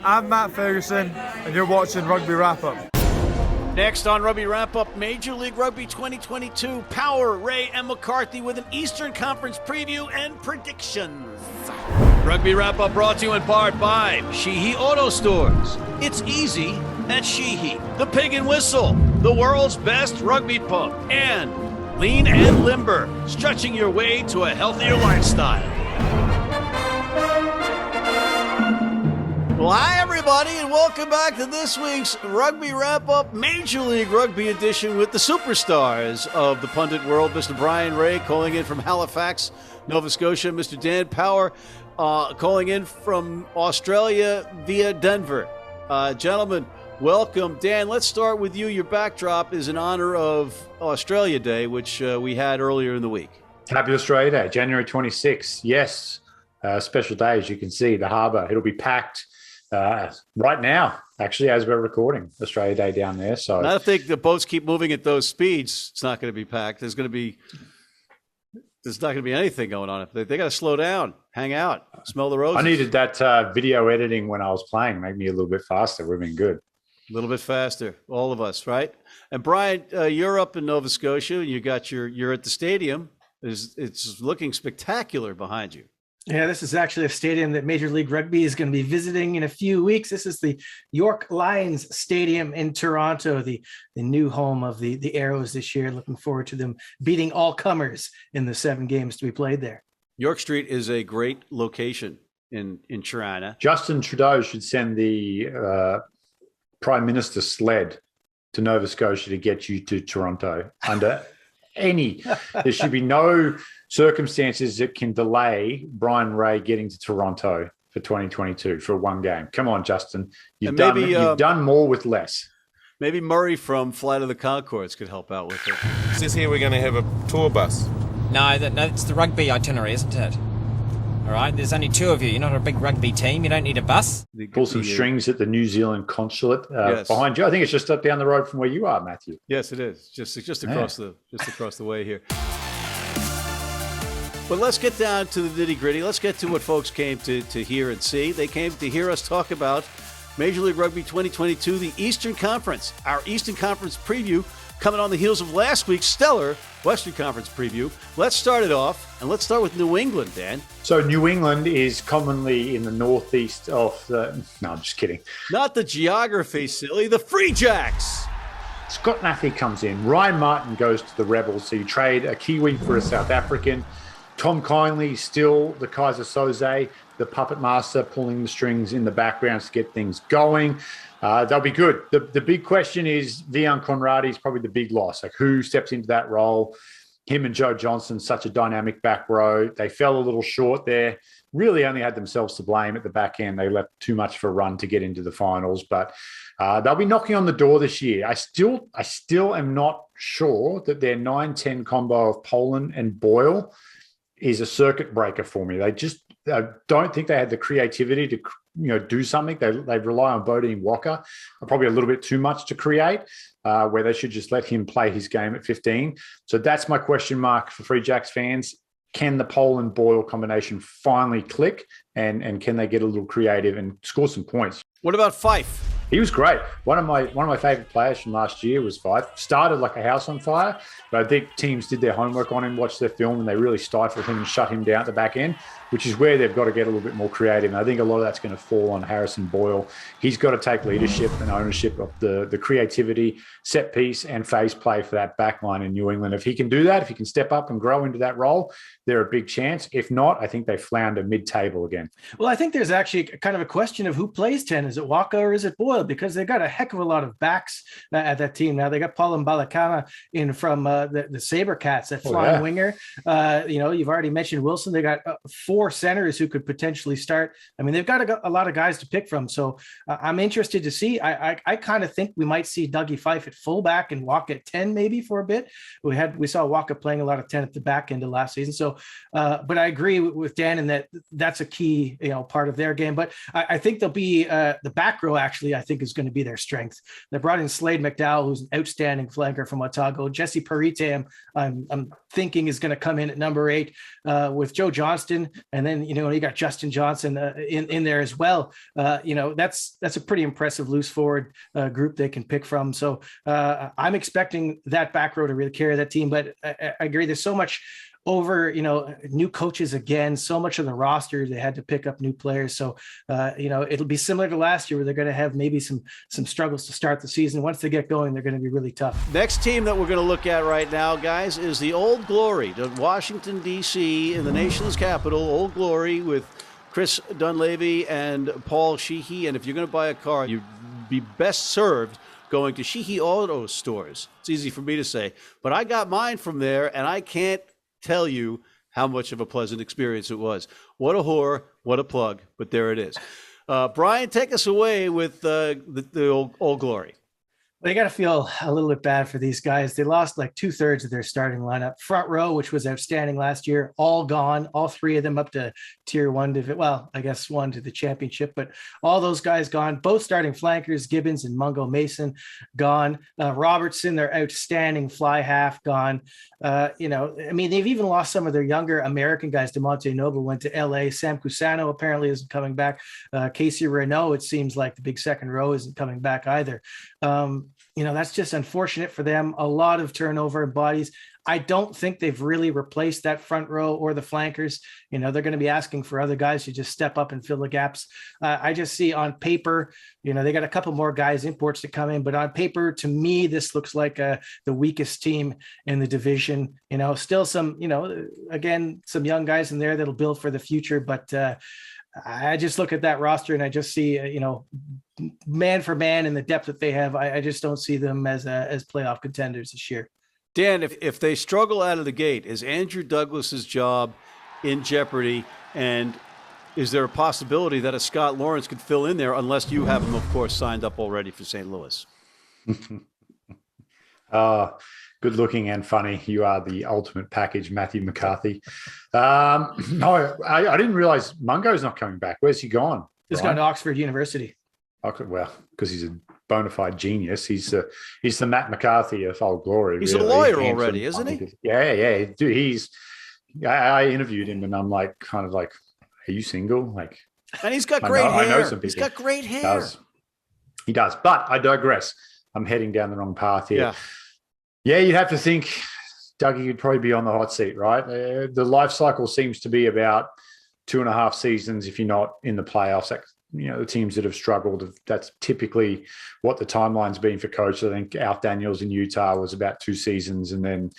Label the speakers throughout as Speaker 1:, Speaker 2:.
Speaker 1: I'm Matt Fagerson, and you're watching Rugby Wrap-Up.
Speaker 2: Next on Rugby Wrap-Up, Major League Rugby 2022, Power, Ray, and McCarthy with an Eastern Conference preview and predictions. Rugby Wrap-Up brought to you in part by Sheehy Auto Stores. It's easy at Sheehy. The Pig and Whistle, the world's best rugby pub. And Lean and Limber, stretching your way to a healthier lifestyle. Well, hi, everybody, and welcome back to this week's Rugby Wrap-Up Major League Rugby edition with the superstars of the pundit world, Mr. Bryan Ray calling in from Halifax, Nova Scotia, Mr. Dan Power calling in from Australia via Denver. Gentlemen, welcome. Dan, let's start with you. Your backdrop is in honor of Australia Day, which we had earlier in the week.
Speaker 3: Happy Australia Day, January 26th. Yes, special day, as you can see, the harbour. It'll be packed. Right now, actually, as we're recording, Australia Day down there. So
Speaker 2: I think the boats keep moving at those speeds. It's not going to be packed. There's not going to be anything going on. They got to slow down, hang out, smell the roses.
Speaker 3: I needed that video editing when I was playing, make me a little bit faster. We've been good.
Speaker 2: A little bit faster, all of us, right? And Bryan, you're up in Nova Scotia. And you're at the stadium. It's looking spectacular behind you.
Speaker 4: Yeah, this is actually a stadium that Major League Rugby is going to be visiting in a few weeks. This is the York Lions Stadium in Toronto, the new home of the Arrows this year. Looking forward to them beating all comers in the 7 games to be played there.
Speaker 2: York Street is a great location in Toronto.
Speaker 3: Justin Trudeau should send the Prime Minister sled to Nova Scotia to get you to Toronto under there should be no circumstances that can delay Bryan Ray getting to Toronto for 2022 for one game. Come on, Justin. You've done more with less.
Speaker 2: Maybe Murray from Flight of the Conchords could help out with it.
Speaker 5: It says here we're going to have a tour bus.
Speaker 6: No, it's the rugby itinerary, isn't it? All right, there's only 2 of you. You're not a big rugby team. You don't need a bus.
Speaker 3: Pull some strings at the New Zealand consulate behind you. I think it's just up down the road from where you are, Matthew.
Speaker 2: Yes, it is. Just across the way here. But let's get down to the nitty-gritty. Let's get to what folks came to hear and see. They came to hear us talk about Major League Rugby 2022, the Eastern Conference, our Eastern Conference preview, coming on the heels of last week's stellar Western Conference preview. Let's start it off, and let's start with New England, Dan.
Speaker 3: So New England is commonly in the northeast of the... No, I'm just kidding.
Speaker 2: Not the geography, silly. The Free Jacks.
Speaker 3: Scott Naffy comes in. Ryan Martin goes to the Rebels. So you trade a Kiwi for a South African. Tom Kindly still the Kaiser Soze, the puppet master, pulling the strings in the background to get things going. They'll be good. The big question is Vian Conradi is probably the big loss. Like, who steps into that role? Him and Joe Johnson, such a dynamic back row. They fell a little short there. Really only had themselves to blame at the back end. They left too much for a run to get into the finals, but they'll be knocking on the door this year. I still am not sure that their 9-10 combo of Poland and Boyle is a circuit breaker for me. They just don't think they had the creativity to do something. They rely on Bodine Walker, probably a little bit too much to create, where they should just let him play his game at 15. So that's my question mark for Free Jacks fans. Can the Poland-Boyle combination finally click, and can they get a little creative and score some points?
Speaker 2: What about Fife?
Speaker 3: He was great. One of my favorite players from last year was Fife. Started like a house on fire, but I think teams did their homework on him, watched their film, and they really stifled him and shut him down at the back end, which is where they've got to get a little bit more creative. And I think a lot of that's going to fall on Harrison Boyle. He's got to take leadership and ownership of the creativity, set piece, and phase play for that back line in New England. If he can do that, if he can step up and grow into that role, they're a big chance. If not, I think they flounder mid-table again.
Speaker 4: Well, I think there's actually kind of a question of who plays 10. Is it Walker or is it Boyle? Because they've got a heck of a lot of backs at that team now. They got Paul Mbalakana in from the Sabercats, that flying winger. You've already mentioned Wilson. They got 4 centers who could potentially start. I mean, they've got a lot of guys to pick from. So I'm interested to see. I kind of think we might see Dougie Fife at fullback and Walker at 10 maybe for a bit. We saw Walker playing a lot of 10 at the back end of last season. So, but I agree with Dan in that that's a key part of their game. But I think they'll be the back row. Actually, I think is going to be their strength. They brought in Slade McDowell, who's an outstanding flanker from Otago. Jesse Parite, I'm thinking is going to come in at number 8 with Joe Johnston, And then, you got Justin Johnson in there as well. That's a pretty impressive loose forward group they can pick from. So I'm expecting that back row to really carry that team. But I agree, there's so much over, new coaches again, so much of the roster, they had to pick up new players. So, it'll be similar to last year where they're going to have maybe some struggles to start the season. Once they get going, they're going to be really tough.
Speaker 2: Next team that we're going to look at right now, guys, is the Old Glory, the Washington, D.C., in the nation's capital, Old Glory, with Chris Dunleavy and Paul Sheehy. And if you're going to buy a car, you'd be best served going to Sheehy Auto Stores. It's easy for me to say, but I got mine from there, and I can't tell you how much of a pleasant experience it was. What a whore, what a plug, but there it is. Bryan, take us away with the Old Glory.
Speaker 4: They got to feel a little bit bad for these guys. They lost like 2/3 of their starting lineup. Front row, which was outstanding last year, all gone. All three of them up to tier one. I guess one to the championship, but all those guys gone. Both starting flankers, Gibbons and Mungo Mason, gone. Robertson, their outstanding fly half, gone. They've even lost some of their younger American guys. DeMonte Noble went to LA. Sam Cusano apparently isn't coming back. Casey Renault, it seems like the big second row isn't coming back either. That's just unfortunate for them. A lot of turnover in bodies. I don't think they've really replaced that front row or the flankers. They're going to be asking for other guys to just step up and fill the gaps. I just see on paper, they got a couple more guys, imports to come in, but on paper, to me, this looks like the weakest team in the division. Still some, again, some young guys in there that'll build for the future, but I just look at that roster and I just see, man for man and the depth that they have. I just don't see them as playoff contenders this year.
Speaker 2: Dan, if they struggle out of the gate, is Andrew Douglas's job in jeopardy? And is there a possibility that a Scott Lawrence could fill in there, unless you have him, of course, signed up already for St. Louis?
Speaker 3: Good looking and funny. You are the ultimate package, Matthew McCarthy. No, I didn't realize Mungo's not coming back. Where's he gone?
Speaker 4: He's gone to Oxford University.
Speaker 3: Well, because he's a bona fide genius. He's the Matt McCarthy of Old Glory.
Speaker 2: He's
Speaker 3: really.
Speaker 2: a lawyer already, isn't he?
Speaker 3: Yeah. Dude, I interviewed him and I'm like, kind of like, are you single?
Speaker 2: And he's got great hair.
Speaker 3: I know some people.
Speaker 2: He's got great hair.
Speaker 3: He does. But I digress. I'm heading down the wrong path here. Yeah, you'd have to think Dougie would probably be on the hot seat, right? The life cycle seems to be about 2.5 seasons if you're not in the playoffs. The teams that have struggled, that's typically what the timeline's been for coach. I think Alf Daniels in Utah was about 2 seasons, and then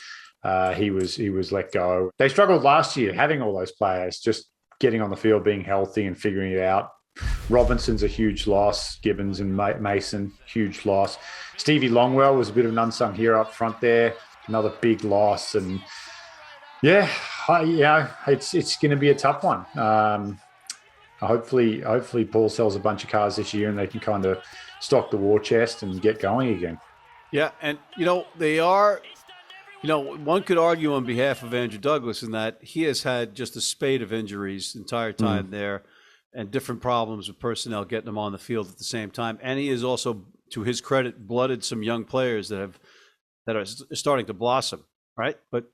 Speaker 3: he was let go. They struggled last year having all those players, just getting on the field, being healthy and figuring it out. Robinson's a huge loss. Gibbons and Mason, huge loss. Stevie Longwell was a bit of an unsung hero up front there. Another big loss. And it's going to be a tough one. Hopefully Paul sells a bunch of cars this year and they can kind of stock the war chest and get going again.
Speaker 2: Yeah, and they are. One could argue on behalf of Andrew Douglas in that he has had just a spate of injuries the entire time there, and different problems with personnel getting them on the field at the same time. And he has also, to his credit, blooded some young players that are starting to blossom, right? But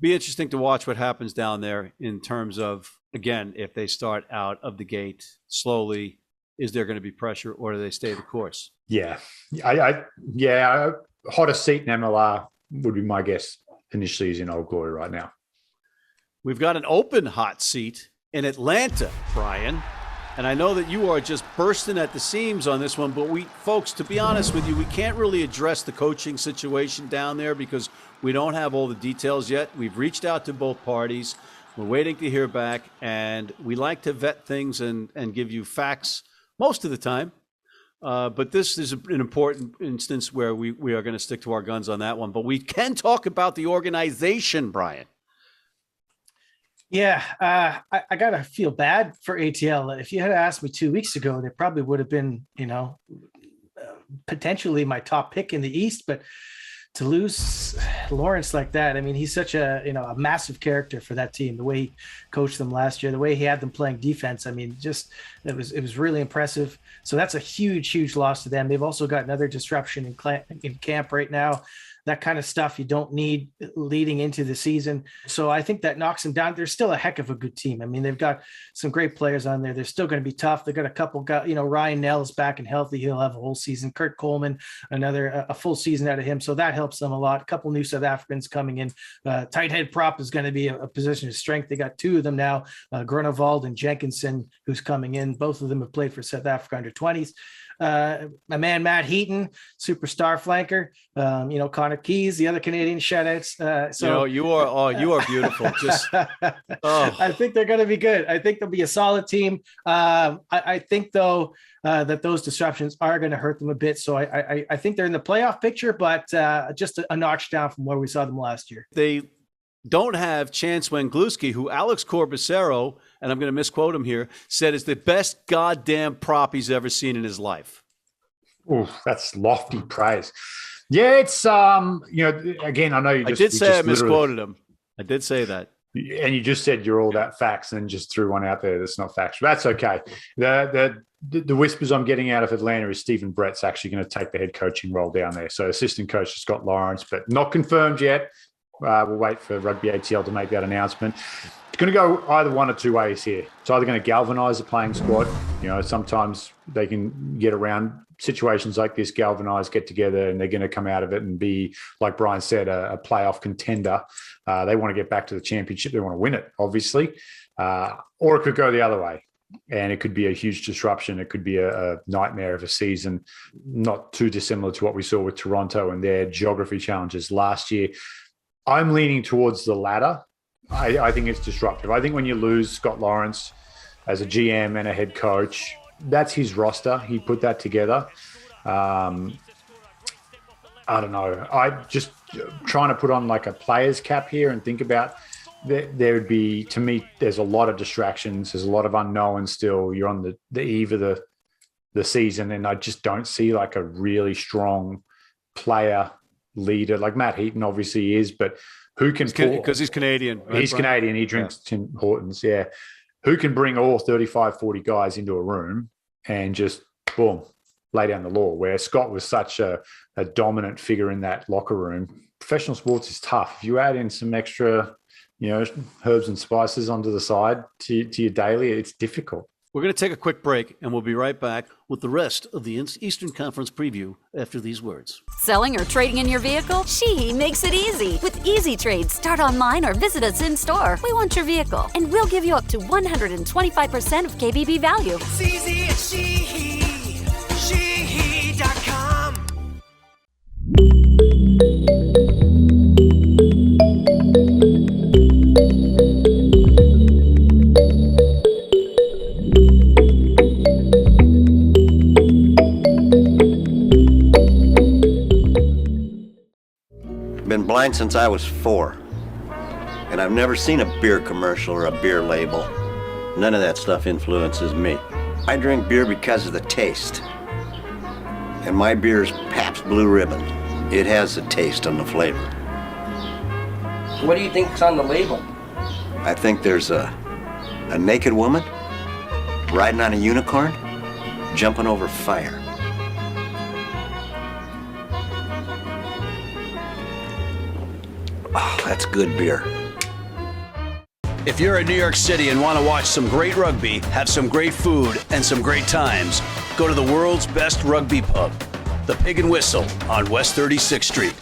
Speaker 2: be interesting to watch what happens down there in terms of, again, if they start out of the gate slowly, is there going to be pressure, or do they stay the course?
Speaker 3: Yeah. Hottest seat in MLR would be my guess initially is in Old Glory right now.
Speaker 2: We've got an open hot seat in Atlanta, Bryan. And I know that you are just bursting at the seams on this one, but folks, to be honest with you, we can't really address the coaching situation down there because we don't have all the details yet. We've reached out to both parties. We're waiting to hear back, and we like to vet things and give you facts most of the time. But this is an important instance where we are going to stick to our guns on that one. But we can talk about the organization, Bryan.
Speaker 4: Yeah, I got to feel bad for ATL. If you had asked me 2 weeks ago, they probably would have been, potentially my top pick in the East. But to lose Lawrence like that, I mean, he's such a massive character for that team. The way he coached them last year, the way he had them playing defense, I mean, just it was really impressive. So that's a huge loss to them. They've also got another disruption in camp right now. that kind of stuff you don't need leading into the season. So I think that knocks them down. They're still a heck of a good team. I mean, they've got some great players on there. They're still going to be tough. They've got a couple guys, Ryan Nell's back and healthy. He'll have a whole season. Kurt Coleman, a full season out of him. So that helps them a lot. A couple new South Africans coming in. Tight head prop is going to be a position of strength. They got two of them now, Grunewald and Jenkinson, who's coming in. Both of them have played for South Africa under 20s. My man Matt Heaton, superstar flanker. Connor Keys, the other Canadian shutouts.
Speaker 2: You are beautiful. Just
Speaker 4: I think they're going to be good. I think they'll be a solid team. I think though that those disruptions are going to hurt them a bit. So I think they're in the playoff picture, but just a notch down from where we saw them last year.
Speaker 2: They don't have Chance Wengluski, who Alex Corbacero, and I'm going to misquote him here, said is the best goddamn prop he's ever seen in his life.
Speaker 3: Oh, that's lofty praise. Yeah, it's again, I know you just.
Speaker 2: I did say I misquoted him. I did say that.
Speaker 3: And you just said you're all that facts and just threw one out there that's not factual. That's okay. The whispers I'm getting out of Atlanta is Stephen Brett's actually going to take the head coaching role down there. So assistant coach Scott Lawrence, but not confirmed yet. We'll wait for Rugby ATL to make that announcement. It's going to go either one or two ways here. It's either going to galvanise the playing squad. Sometimes they can get around situations like this, galvanise, get together, and they're going to come out of it and be, like Bryan said, a playoff contender. They want to get back to the championship. They want to win it, obviously. Or it could go the other way. And it could be a huge disruption. It could be a nightmare of a season, not too dissimilar to what we saw with Toronto and their geography challenges last year. I'm leaning towards the latter. I think it's disruptive. I think when you lose Scott Lawrence as a GM and a head coach, that's his roster. He put that together. I don't know. I just trying to put on like a player's cap here and think about there would be, to me, there's a lot of distractions. There's a lot of unknowns still. You're on the eve of the season, and I just don't see like a really strong player leader. Like Matt Heaton obviously is, but who can,
Speaker 2: because he's Canadian, right?
Speaker 3: He's Canadian, he drinks Tim Hortons. Who can bring all 35 40 guys into a room and just boom, lay down the law, where Scott was such a dominant figure in that locker room. Professional sports is tough. If you add in some extra herbs and spices onto the side to your daily, it's difficult.
Speaker 2: We're going to take a quick break, and we'll be right back with the rest of the Eastern Conference preview after these words.
Speaker 7: Selling or trading in your vehicle? Sheehy makes it easy. With Easy Trade, start online or visit us in store. We want your vehicle, and we'll give you up to 125% of KBB value.
Speaker 8: It's easy at Sheehy. Sheehy.com.
Speaker 9: Been blind since I was 4. And I've never seen a beer commercial or a beer label. None of that stuff influences me. I drink beer because of the taste. And my beer is Pabst Blue Ribbon. It has the taste and the flavor.
Speaker 10: What do you think's on the label?
Speaker 9: I think there's a naked woman riding on a unicorn, jumping over fire. Oh, that's good beer.
Speaker 11: If you're in New York City and want to watch some great rugby, have some great food, and some great times, go to the world's best rugby pub, the Pig and Whistle on West 36th Street.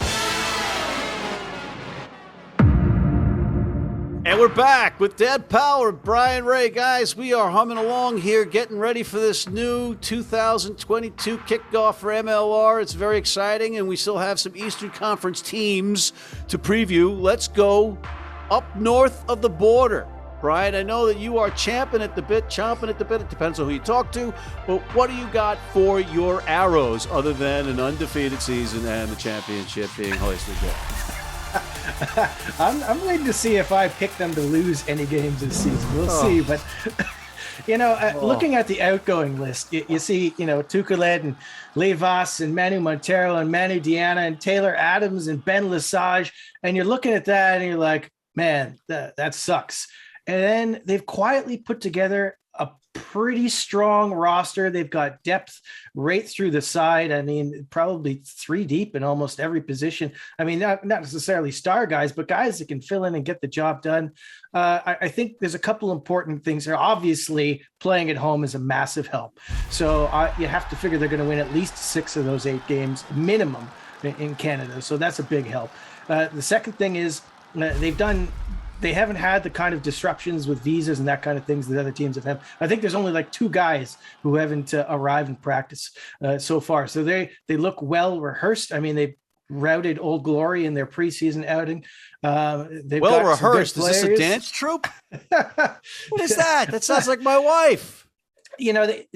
Speaker 2: And we're back with Dad Power, Bryan Ray. Guys, we are humming along here, getting ready for this new 2022 kickoff for MLR. It's very exciting, and we still have some Eastern Conference teams to preview. Let's go up north of the border. Bryan, I know that you are chomping at the bit. It depends on who you talk to. But what do you got for your Arrows other than an undefeated season and the championship being hoisted there?
Speaker 4: I'm waiting to see if I pick them to lose any games this season. We'll see. But, looking at the outgoing list, you see, Tukelet and Levas and Manu Montero and Manu Diana and Taylor Adams and Ben Lesage. And you're looking at that and you're like, man, that sucks. And then they've quietly put together a pretty strong roster. They've got depth right through the side. I mean, probably 3 deep in almost every position. I mean, not necessarily star guys, but guys that can fill in and get the job done. I think there's a couple important things there. Obviously, playing at home is a massive help. So you have to figure they're going to win at least 6 of those 8 games minimum in Canada. So that's a big help. The second thing is they haven't had the kind of disruptions with visas and that kind of things that other teams have had. I think there's only like 2 guys who haven't arrived in practice so far. So they look well rehearsed. I mean, they routed Old Glory in their preseason outing.
Speaker 2: Well rehearsed. Is this a dance troupe? What is that? That sounds like my wife.
Speaker 4: You know, they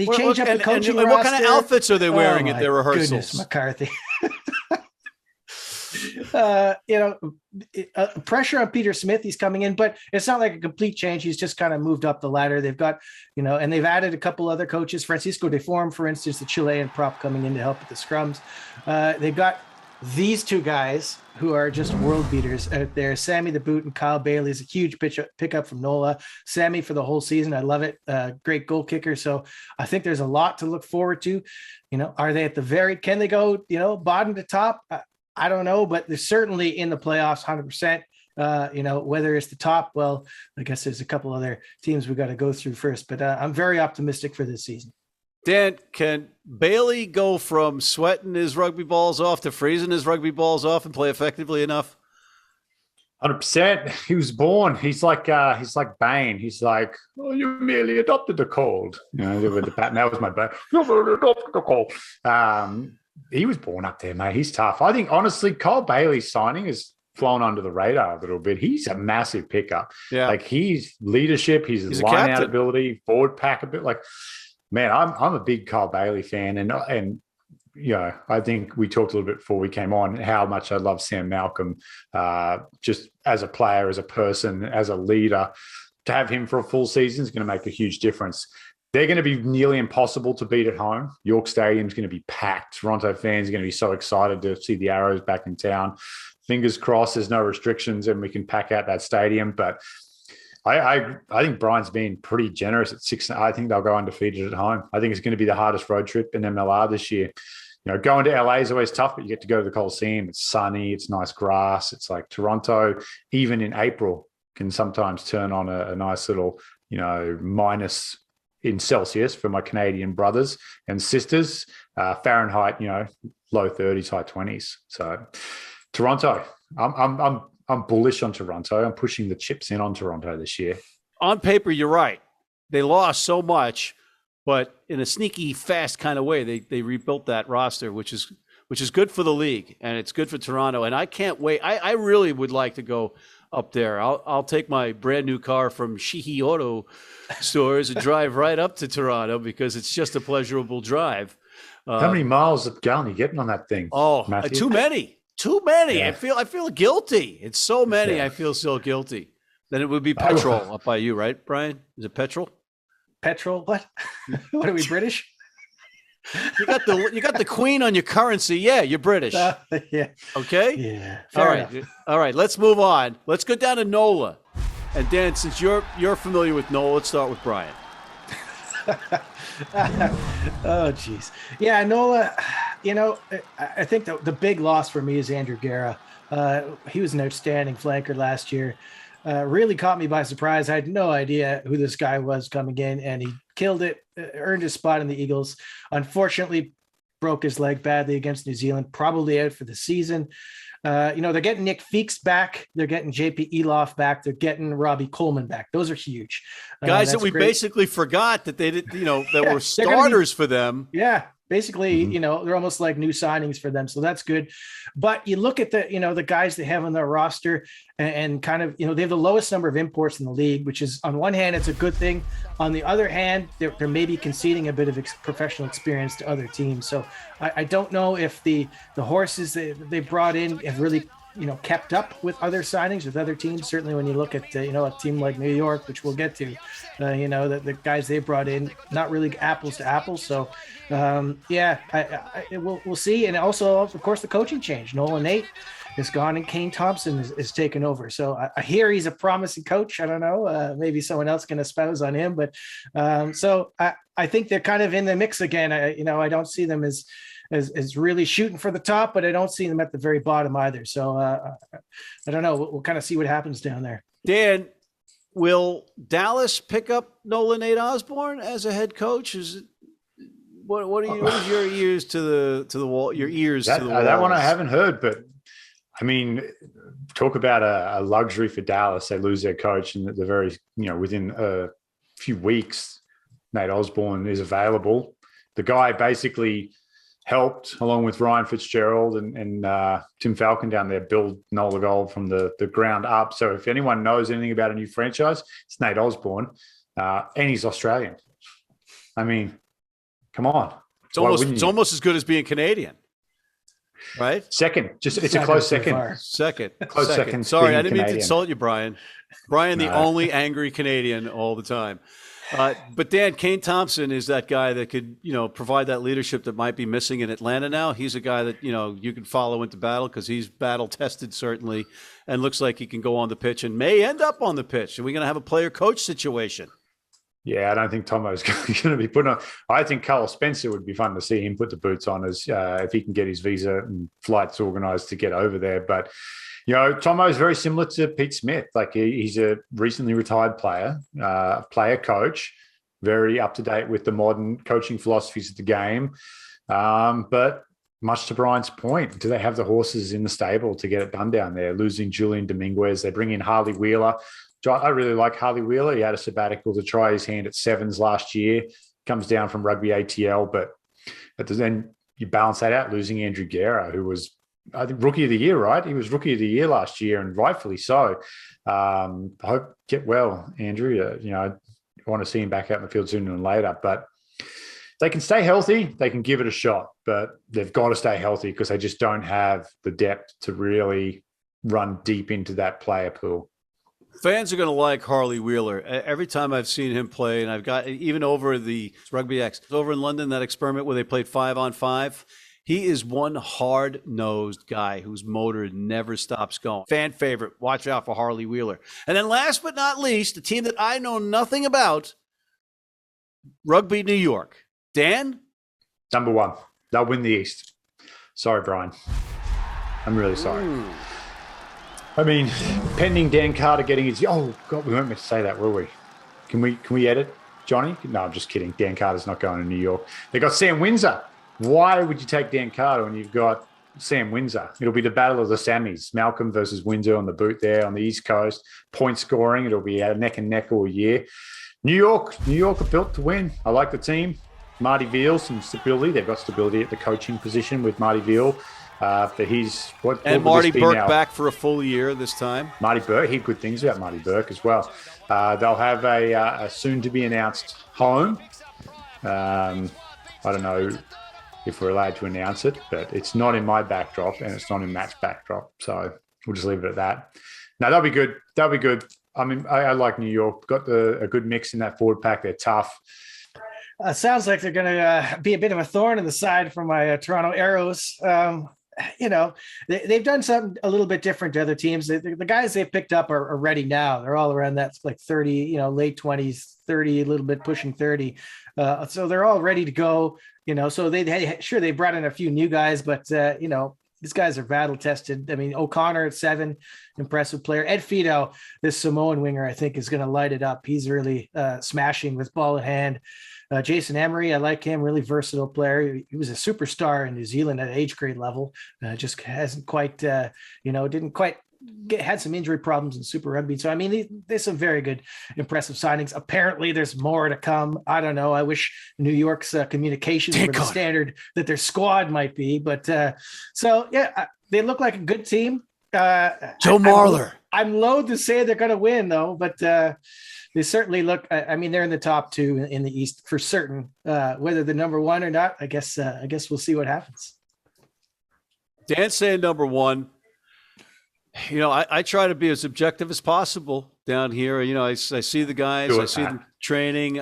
Speaker 4: change up the coaching
Speaker 2: and what kind of
Speaker 4: roster.
Speaker 2: outfits are they wearing at their rehearsals?
Speaker 4: Goodness, McCarthy. Pressure on Peter Smith. He's coming in, but it's not like a complete change. He's just kind of moved up the ladder. They've got, and they've added a couple other coaches. Francisco de Form, for instance, the Chilean prop, coming in to help with the scrums. They've got these 2 guys who are just world beaters out there. Sammy the Boot and Kyle Bailey is a huge pickup from NOLA. Sammy for the whole season. I love it. Great goal kicker. So I think there's a lot to look forward to. Are they at the can they go, bottom to top? I don't know, but they're certainly in the playoffs 100%. Whether it's the top, well, I guess there's a couple other teams we got to go through first, but I'm very optimistic for this season.
Speaker 2: Dan, can Bailey go from sweating his rugby balls off to freezing his rugby balls off and play effectively enough?
Speaker 3: 100%. He was born. He's like Bane. He's like, oh, you merely adopted the cold. With the pattern. That was my bad. You merely adopted the cold. He was born up there, mate. He's tough. I think, honestly, Kyle Bailey's signing has flown under the radar a little bit. He's a massive pickup. Yeah. Like, he's leadership, he's line-out ability, forward pack a bit. Like, man, I'm a big Kyle Bailey fan. And I think we talked a little bit before we came on how much I love Sam Malcolm, just as a player, as a person, as a leader. To have him for a full season is going to make a huge difference. They're going to be nearly impossible to beat at home. York Stadium's going to be packed. Toronto fans are going to be so excited to see the Arrows back in town. Fingers crossed there's no restrictions and we can pack out that stadium. But I think Bryan's been pretty generous at 6. I think they'll go undefeated at home. I think it's going to be the hardest road trip in MLR this year. Going to LA is always tough, but you get to go to the Coliseum. It's sunny. It's nice grass. It's like Toronto, even in April, can sometimes turn on a nice little, minus in Celsius for my Canadian brothers and sisters, Fahrenheit, low 30s, high 20s. So Toronto, I'm bullish on Toronto. I'm pushing the chips in on Toronto this year.
Speaker 2: On paper, you're right. They lost so much, but in a sneaky, fast kind of way, they rebuilt that roster, which is good for the league and it's good for Toronto. And I can't wait. I really would like to go up there. I'll take my brand new car from Sheehy Auto Stores and drive right up to Toronto because it's just a pleasurable drive.
Speaker 3: How many miles of gallon are you getting on that thing?
Speaker 2: Oh,
Speaker 3: Matthew?
Speaker 2: Too many.
Speaker 3: Yeah.
Speaker 2: I feel guilty. It's so many. Yeah. I feel so guilty. Then it would be petrol up by you, right, Bryan? Is it petrol?
Speaker 4: Petrol? What? What are we, British?
Speaker 2: You got the Queen on your currency. Yeah, you're British.
Speaker 4: Yeah.
Speaker 2: Okay.
Speaker 4: Yeah.
Speaker 2: All right. Let's move on. Let's go down to NOLA. And Dan, since you're familiar with NOLA, let's start with Bryan.
Speaker 4: Oh, geez. Yeah, NOLA. I think the big loss for me is Andrew Guerra. He was an outstanding flanker last year. Really caught me by surprise. I had no idea who this guy was coming in, and he killed it, earned his spot in the Eagles. Unfortunately, broke his leg badly against New Zealand, probably out for the season. They're getting Nick Feeks back. They're getting JP Eloff back. They're getting Robbie Coleman back. Those are huge.
Speaker 2: Guys that we basically forgot that they did, that were starters for them.
Speaker 4: Yeah. Basically, they're almost like new signings for them. So that's good. But you look at the guys they have on their roster and kind of, they have the lowest number of imports in the league, which is, on one hand, it's a good thing. On the other hand, they're maybe conceding a bit of professional experience to other teams. So I don't know if the horses they brought in have really kept up with other signings with other teams. Certainly when you look at, a team like New York, which we'll get to, the guys they brought in, not really apples to apples. So, we'll see. And also, of course, the coaching change. Nolan Nate is gone and Kane Thompson is taken over. So I hear he's a promising coach. I don't know. Maybe someone else can espouse on him. But so I think they're kind of in the mix again. I don't see them as really shooting for the top, but I don't see them at the very bottom either. So I don't know. We'll kind of see what happens down there.
Speaker 2: Dan, will Dallas pick up Nolan Nate Osborne as a head coach? What is your ears to the wall? Your ears to the wall.
Speaker 3: That one I haven't heard, but I mean, talk about a luxury for Dallas. They lose their coach, and the very within a few weeks, Nate Osborne is available. The guy basically helped, along with Ryan Fitzgerald and Tim Falcon down there, build Nola Gold from the ground up. So if anyone knows anything about a new franchise, it's Nate Osborne, and he's Australian. I mean, come on.
Speaker 2: It's almost as good as being Canadian, right?
Speaker 3: Second. It's a close second.
Speaker 2: Second. Sorry, I didn't mean to insult you, Brian. Brian, the only angry Canadian all the time. But Dan, Kane Thompson is that guy that could, provide that leadership that might be missing in Atlanta now. He's a guy that, you can follow into battle because he's battle tested certainly, and looks like he can go on the pitch and may end up on the pitch. Are we going to have a player coach situation?
Speaker 3: Yeah, I don't think Tomo's going to be putting on. I think Carl Spencer would be fun to see him put the boots on as if he can get his visa and flights organised to get over there. But Tomo is very similar to Pete Smith. Like he's a recently retired player coach, very up to date with the modern coaching philosophies of the game. But much to Brian's point, do they have the horses in the stable to get it done down there? Losing Julian Dominguez, they bring in Harley Wheeler. I really like Harley Wheeler. He had a sabbatical to try his hand at sevens last year. Comes down from Rugby ATL, but then you balance that out, losing Andrew Guerra, who was, I think, Rookie of the Year, right? He was Rookie of the Year last year, and rightfully so. I hope get well, Andrew. I want to see him back out in the field sooner than later. But they can stay healthy. They can give it a shot, but they've got to stay healthy because they just don't have the depth to really run deep into that player pool.
Speaker 2: Fans are going to like Harley Wheeler. Every time I've seen him play, and I've got even over the Rugby X, over in London, that experiment where they played 5-on-5, he is one hard-nosed guy whose motor never stops going. Fan favorite. Watch out for Harley Wheeler. And then last but not least, the team that I know nothing about, Rugby New York. Dan?
Speaker 3: Number one. They'll win the East. Sorry, Brian. I'm really sorry. I mean, pending Dan Carter getting his... Oh, God, we weren't meant to say that, were we? Can we edit, Johnny? No, I'm just kidding. Dan Carter's not going to New York. They got Sam Windsor. Why would you take Dan Carter when you've got Sam Windsor? It'll be the battle of the Sammies. Malcolm versus Windsor on the boot there on the East Coast. Point scoring. It'll be neck and neck all year. New York are built to win. I like the team. Marty Veal, some stability. They've got stability at the coaching position with Marty Veal. But he's what
Speaker 2: and Marty Burke now? Back for a full year this time.
Speaker 3: Marty Burke, he had good things about Marty Burke as well. They'll have a soon-to-be-announced home. I don't know if we're allowed to announce it, but it's not in my backdrop and it's not in Matt's backdrop. So we'll just leave it at that. No, that'll be good. That'll be good. I mean, I like New York. Got a good mix in that forward pack. They're tough.
Speaker 4: Sounds like they're going to be a bit of a thorn in the side for my Toronto Arrows. They've done something a little bit different to other teams. The guys they've picked up are ready now. They're all around that like 30, late 20s, 30, a little bit pushing 30. So they're all ready to go, so they brought in a few new guys, but these guys are battle tested. I mean, O'Connor at 7, impressive player. Ed Fido, this Samoan winger, I think is going to light it up. He's really smashing with ball in hand. Jason Emery, I like him, really versatile player. He was a superstar in New Zealand at age grade level. Just hasn't quite, didn't quite had some injury problems in Super Rugby. So, I mean, there's some very good, impressive signings. Apparently, there's more to come. I don't know. I wish New York's communications were the standard that their squad might be. But they look like a good team.
Speaker 2: Joe Marler.
Speaker 4: I'm loath to say they're going to win, though, but they certainly look. I mean, they're in the top 2 in the East for certain. Whether they're number 1 or not, I guess we'll see what happens.
Speaker 2: Dan's saying number 1. I try to be as objective as possible down here. I see the guys, I see them training.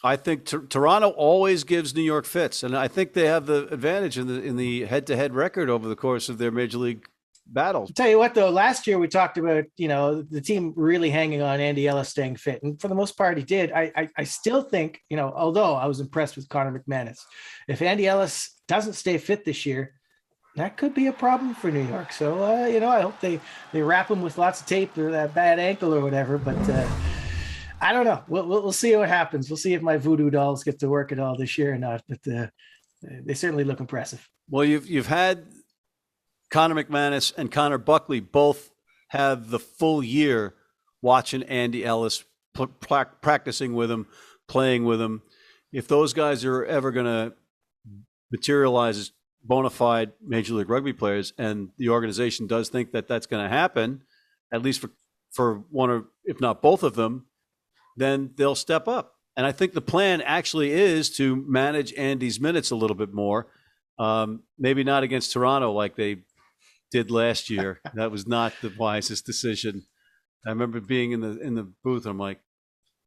Speaker 2: I think Toronto always gives New York fits, and I think they have the advantage in the head-to-head record over the course of their major league battles.
Speaker 4: I'll tell you what, though, last year we talked about the team really hanging on Andy Ellis staying fit, and for the most part he did. I still think, although I was impressed with Connor McManus, if Andy Ellis doesn't stay fit this year, that could be a problem for New York. So I hope they wrap him with lots of tape or that bad ankle or whatever, but I don't know. We'll see what happens. We'll see if my voodoo dolls get to work at all this year or not. But they certainly look impressive.
Speaker 2: Well, you've had Connor McManus and Connor Buckley both have the full year watching Andy Ellis, practicing with him, playing with him. If those guys are ever going to materialize as bona fide Major League Rugby players, and the organization does think that that's going to happen, at least for one or if not both of them, then they'll step up. And I think the plan actually is to manage Andy's minutes a little bit more. Maybe not against Toronto like they did last year. That was not the wisest decision. I remember being in the booth. I'm like,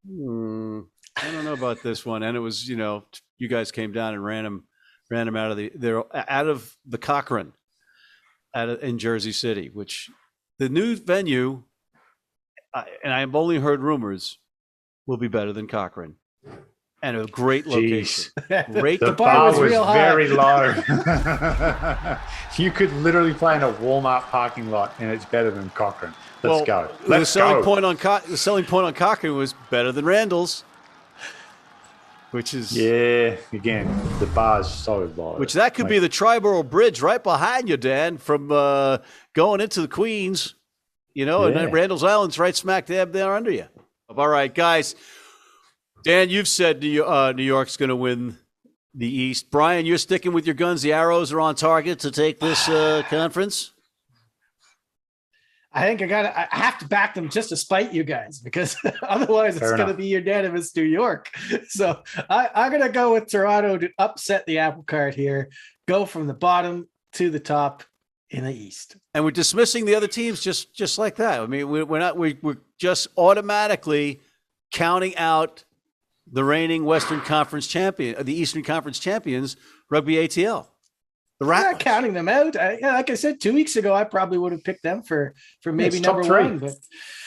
Speaker 2: I don't know about this one. And it was, you guys came down and ran him out of the Cochrane in Jersey City, which the new venue, and I've only heard rumors, will be better than Cochrane, and a great location.
Speaker 3: The bar was very low. You could literally play in a Walmart parking lot, and it's better than Cochrane. Let's go.
Speaker 2: The selling point on Cochrane was better than Randall's, which is
Speaker 3: again, the bar's so low.
Speaker 2: Which that could be the Triborough Bridge right behind you, Dan, from going into the Queens, and then Randall's Island's right smack dab there under you. All right, guys. Dan, you've said New York's going to win the East. Bryan, you're sticking with your guns. The arrows are on target to take this conference.
Speaker 4: I think I have to back them just to spite you guys, because otherwise it's going to be unanimous New York. So I'm going to go with Toronto to upset the apple cart here, go from the bottom to the top in the East.
Speaker 2: And we're dismissing the other teams just like that. I mean, we're just automatically counting out the reigning Western Conference champion, the Eastern Conference champions, Rugby ATL.
Speaker 4: I'm not counting them out. Like I said 2 weeks ago, I probably would have picked them for maybe number one. But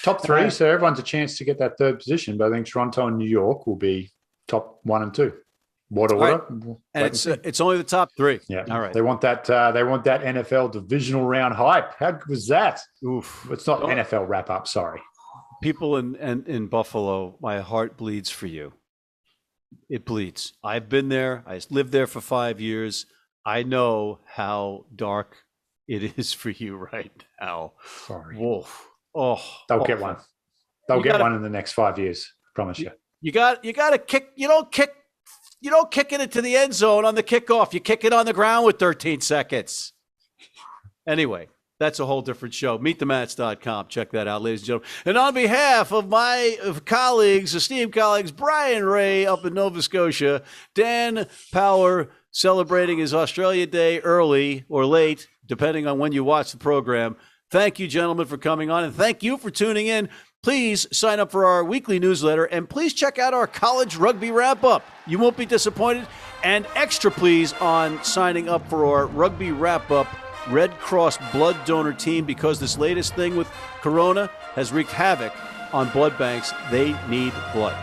Speaker 3: top three, so everyone's a chance to get that third position. But I think Toronto and New York will be top 1 and 2. Water.
Speaker 2: Right. And it's only the top three.
Speaker 3: Yeah.
Speaker 2: All right.
Speaker 3: They want that NFL divisional round hype. How good was that?
Speaker 2: Oof.
Speaker 3: It's not NFL wrap up. Sorry.
Speaker 2: People in Buffalo, my heart bleeds for you. It bleeds. I've been there. I lived there for 5 years. I know how dark it is for you right now.
Speaker 3: Sorry.
Speaker 2: Wolf. Oh,
Speaker 3: they'll get one. They'll get one in the next 5 years. Promise you.
Speaker 2: You got to kick. You don't kick it into the end zone on the kickoff. You kick it on the ground with 13 seconds. Anyway, that's a whole different show. MeetTheMats.com. Check that out, ladies and gentlemen. And on behalf of my esteemed colleagues, Bryan Ray up in Nova Scotia, Dan Power celebrating his Australia Day early or late, depending on when you watch the program. Thank you, gentlemen, for coming on, and thank you for tuning in. Please sign up for our weekly newsletter, and please check out our college rugby wrap-up. You won't be disappointed. And extra please on signing up for our rugby wrap-up Red Cross blood donor team, because this latest thing with Corona has wreaked havoc on blood banks. They need blood.